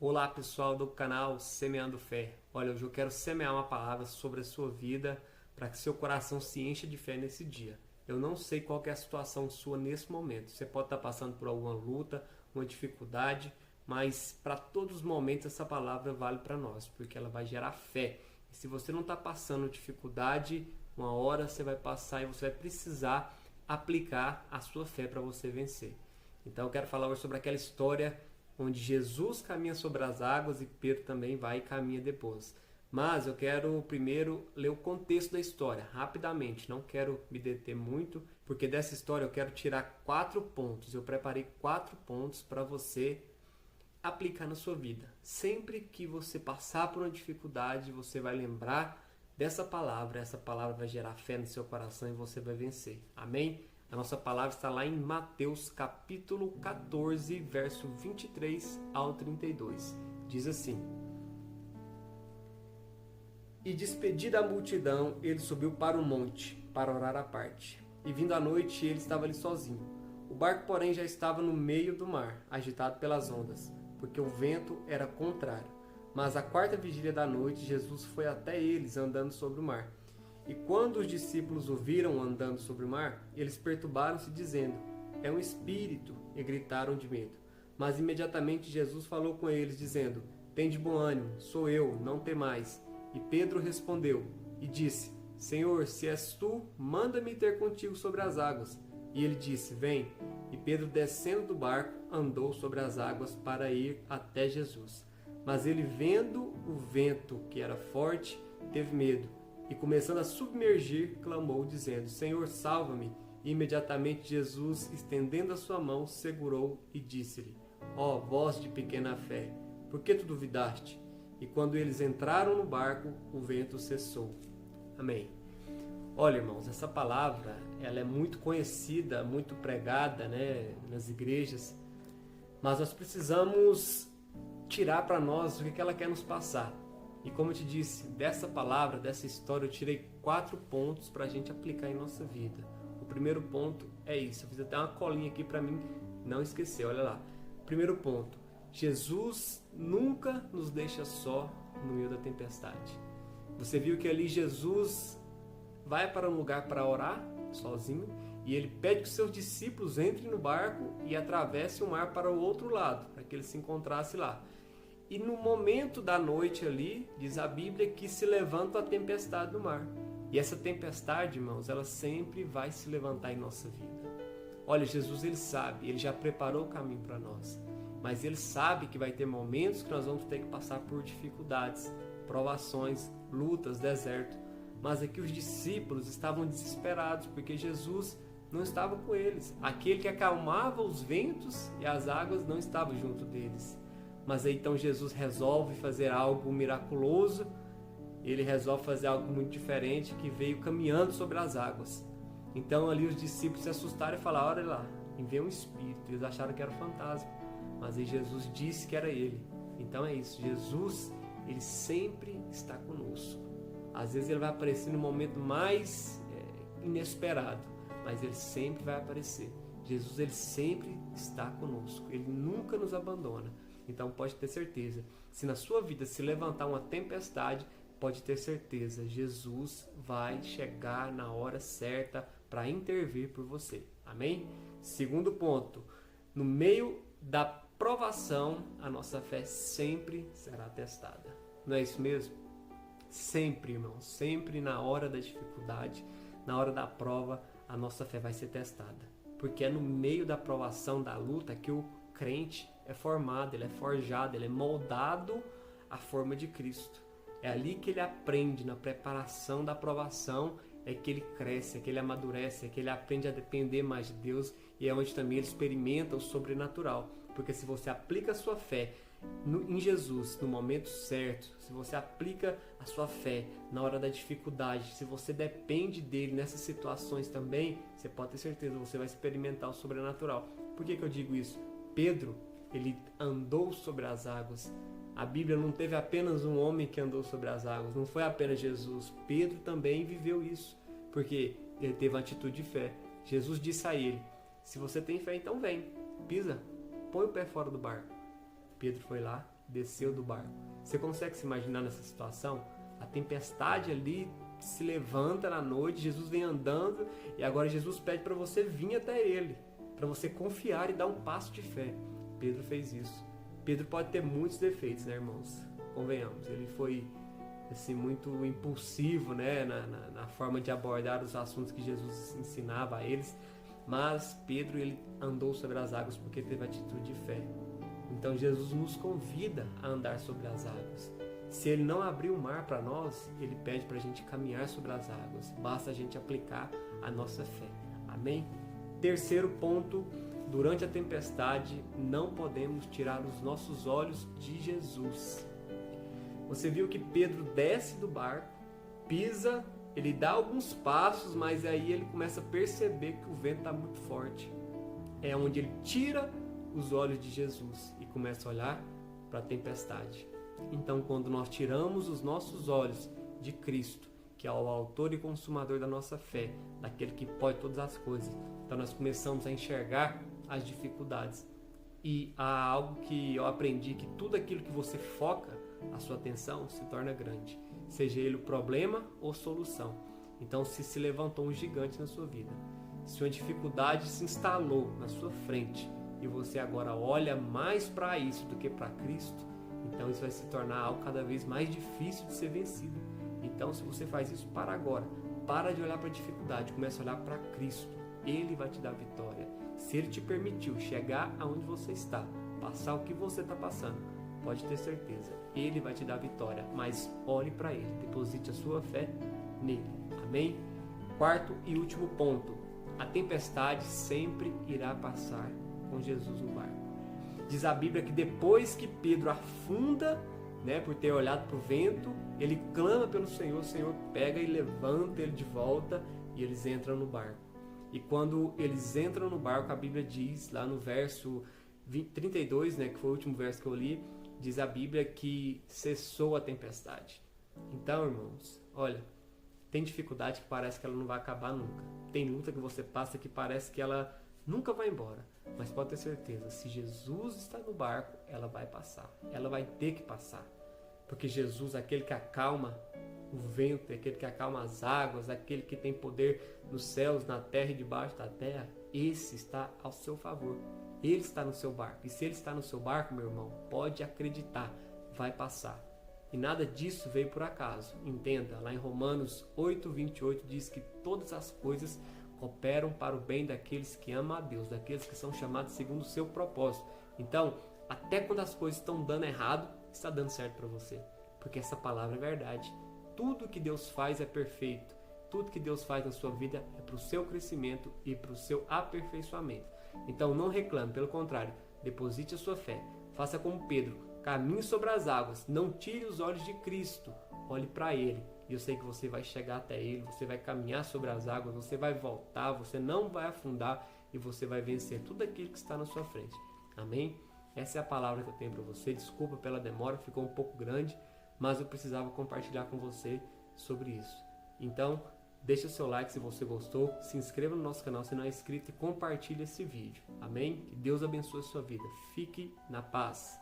Olá pessoal do canal Semeando Fé. Olha, hoje eu quero semear uma palavra sobre a sua vida para que seu coração se encha de fé nesse dia. Eu não sei qual que é a situação sua nesse momento. Você pode estar passando por alguma luta, uma dificuldade, mas para todos os momentos essa palavra vale para nós, porque ela vai gerar fé. E se você não está passando dificuldade, uma hora você vai passar e você vai precisar aplicar a sua fé para você vencer. Então eu quero falar hoje sobre aquela história onde Jesus caminha sobre as águas e Pedro também vai e caminha depois. Mas eu quero primeiro ler o contexto da história, rapidamente. Não quero me deter muito, porque dessa história eu quero tirar 4 pontos. Eu preparei 4 pontos para você aplicar na sua vida. Sempre que você passar por uma dificuldade, você vai lembrar dessa palavra. Essa palavra vai gerar fé no seu coração e você vai vencer. Amém? A nossa palavra está lá em Mateus capítulo 14, verso 23 ao 32. Diz assim: E despedida a multidão, ele subiu para o monte, para orar à parte. E vindo a noite, ele estava ali sozinho. O barco, porém, já estava no meio do mar, agitado pelas ondas, porque o vento era contrário. Mas à 4ª vigília da noite, Jesus foi até eles, andando sobre o mar. E quando os discípulos o viram andando sobre o mar, eles perturbaram-se, dizendo: É um espírito, e gritaram de medo. Mas imediatamente Jesus falou com eles, dizendo: Tende bom ânimo, sou eu, não temais. E Pedro respondeu e disse: Senhor, se és tu, manda-me ter contigo sobre as águas. E ele disse: Vem. E Pedro, descendo do barco, andou sobre as águas para ir até Jesus. Mas ele, vendo o vento, que era forte, teve medo. E começando a submergir, clamou, dizendo: Senhor, salva-me. E imediatamente Jesus, estendendo a sua mão, segurou e disse-lhe: Ó voz de pequena fé, por que tu duvidaste? E quando eles entraram no barco, o vento cessou. Amém. Olha, irmãos, essa palavra ela é muito conhecida, muito pregada, né, nas igrejas, mas nós precisamos tirar para nós o que ela quer nos passar. E como eu te disse, dessa palavra, dessa história, eu tirei 4 pontos para a gente aplicar em nossa vida. O primeiro ponto é isso. Eu fiz até uma colinha aqui para mim não esquecer. Olha lá. Primeiro ponto. Jesus nunca nos deixa só no meio da tempestade. Você viu que ali Jesus vai para um lugar para orar, sozinho, e ele pede que seus discípulos entrem no barco e atravessem o mar para o outro lado, para que ele se encontrasse lá. E no momento da noite ali, diz a Bíblia, que se levanta a tempestade no mar. E essa tempestade, irmãos, ela sempre vai se levantar em nossa vida. Olha, Jesus, ele sabe, ele já preparou o caminho para nós. Mas ele sabe que vai ter momentos que nós vamos ter que passar por dificuldades, provações, lutas, deserto. Mas aqui os discípulos estavam desesperados, porque Jesus não estava com eles. Aquele que acalmava os ventos e as águas não estava junto deles. Mas aí então Jesus resolve fazer algo miraculoso, ele resolve fazer algo muito diferente, que veio caminhando sobre as águas. Então ali os discípulos se assustaram e falaram: olha lá, veio um espírito. Eles acharam que era um fantasma, mas aí Jesus disse que era ele. Então é isso, Jesus, ele sempre está conosco. Às vezes ele vai aparecer no momento mais inesperado, mas ele sempre vai aparecer. Jesus, ele sempre está conosco, ele nunca nos abandona. Então pode ter certeza, se na sua vida se levantar uma tempestade, pode ter certeza, Jesus vai chegar na hora certa para intervir por você. Amém? Segundo ponto, no meio da provação, a nossa fé sempre será testada. Não é isso mesmo? Sempre, irmão, sempre na hora da dificuldade, na hora da prova, a nossa fé vai ser testada. Porque é no meio da provação, da luta, que o crente é formado, ele é forjado, ele é moldado à forma de Cristo. É ali que ele aprende, na preparação da provação, é que ele cresce, é que ele amadurece, é que ele aprende a depender mais de Deus, e é onde também ele experimenta o sobrenatural. Porque se você aplica a sua fé em Jesus no momento certo, se você aplica a sua fé na hora da dificuldade, se você depende dele nessas situações também, você pode ter certeza, você vai experimentar o sobrenatural. Por que eu digo isso? Pedro, ele andou sobre as águas. A Bíblia não teve apenas um homem que andou sobre as águas, não foi apenas Jesus. Pedro também viveu isso, porque ele teve uma atitude de fé. Jesus disse a ele: se você tem fé, então vem, pisa, põe o pé fora do barco. Pedro foi lá desceu do barco. Você consegue se imaginar nessa situação? A tempestade ali se levanta na noite, Jesus vem andando e agora Jesus pede para você vir até ele, para você confiar e dar um passo de fé. Pedro fez isso. Pedro pode ter muitos defeitos, né, irmãos? Convenhamos, ele foi assim, muito impulsivo, né, na forma de abordar os assuntos que Jesus ensinava a eles, mas Pedro, ele andou sobre as águas porque teve atitude de fé. Então Jesus nos convida a andar sobre as águas. Se ele não abrir o mar para nós, ele pede para a gente caminhar sobre as águas. Basta a gente aplicar a nossa fé. Amém? Terceiro ponto, durante a tempestade, não podemos tirar os nossos olhos de Jesus. Você viu que Pedro desce do barco, pisa, ele dá alguns passos, mas aí ele começa a perceber que o vento está muito forte. É onde ele tira os olhos de Jesus e começa a olhar para a tempestade. Então, quando nós tiramos os nossos olhos de Cristo, que é o autor e consumador da nossa fé, daquele que pode todas as coisas, então nós começamos a enxergar as dificuldades. E há algo que eu aprendi, que tudo aquilo que você foca a sua atenção se torna grande, seja ele o problema ou solução. Então, se levantou um gigante na sua vida, se uma dificuldade se instalou na sua frente e você agora olha mais para isso do que para Cristo, então isso vai se tornar algo cada vez mais difícil de ser vencido. Então, se você faz isso, para agora, para de olhar para a dificuldade, começa a olhar para Cristo. Ele vai te dar vitória. Se Ele te permitiu chegar aonde você está, passar o que você está passando, pode ter certeza, Ele vai te dar vitória. Mas olhe para Ele, deposite a sua fé nele. Amém? Quarto e último ponto: a tempestade sempre irá passar com Jesus no barco. Diz a Bíblia que depois que Pedro afunda, né, por ter olhado para o vento, ele clama pelo Senhor, o Senhor pega e levanta ele de volta e eles entram no barco. E quando eles entram no barco, a Bíblia diz, lá no verso 32, né, que foi o último verso que eu li, diz a Bíblia que cessou a tempestade. Então, irmãos, olha, tem dificuldade que parece que ela não vai acabar nunca. Tem luta que você passa que parece que ela nunca vai embora. Mas pode ter certeza, se Jesus está no barco, ela vai passar. Ela vai ter que passar. Porque Jesus, aquele que acalma o vento, aquele que acalma as águas, aquele que tem poder nos céus, na terra e debaixo da terra, esse está ao seu favor. Ele está no seu barco. E se ele está no seu barco, meu irmão, pode acreditar, vai passar. E nada disso veio por acaso. Entenda, lá em Romanos 8:28 diz que todas as coisas cooperam para o bem daqueles que amam a Deus, daqueles que são chamados segundo o seu propósito. Então, até quando as coisas estão dando errado, está dando certo para você. Porque essa palavra é verdade. Tudo que Deus faz é perfeito. Tudo que Deus faz na sua vida é para o seu crescimento e para o seu aperfeiçoamento. Então, não reclame, pelo contrário, deposite a sua fé. Faça como Pedro, caminhe sobre as águas, não tire os olhos de Cristo, olhe para Ele. E eu sei que você vai chegar até Ele, você vai caminhar sobre as águas, você vai voltar, você não vai afundar e você vai vencer tudo aquilo que está na sua frente. Amém? Essa é a palavra que eu tenho para você. Desculpa pela demora, ficou um pouco grande, mas eu precisava compartilhar com você sobre isso. Então, deixa o seu like se você gostou, se inscreva no nosso canal se não é inscrito e compartilhe esse vídeo. Amém? Que Deus abençoe a sua vida. Fique na paz.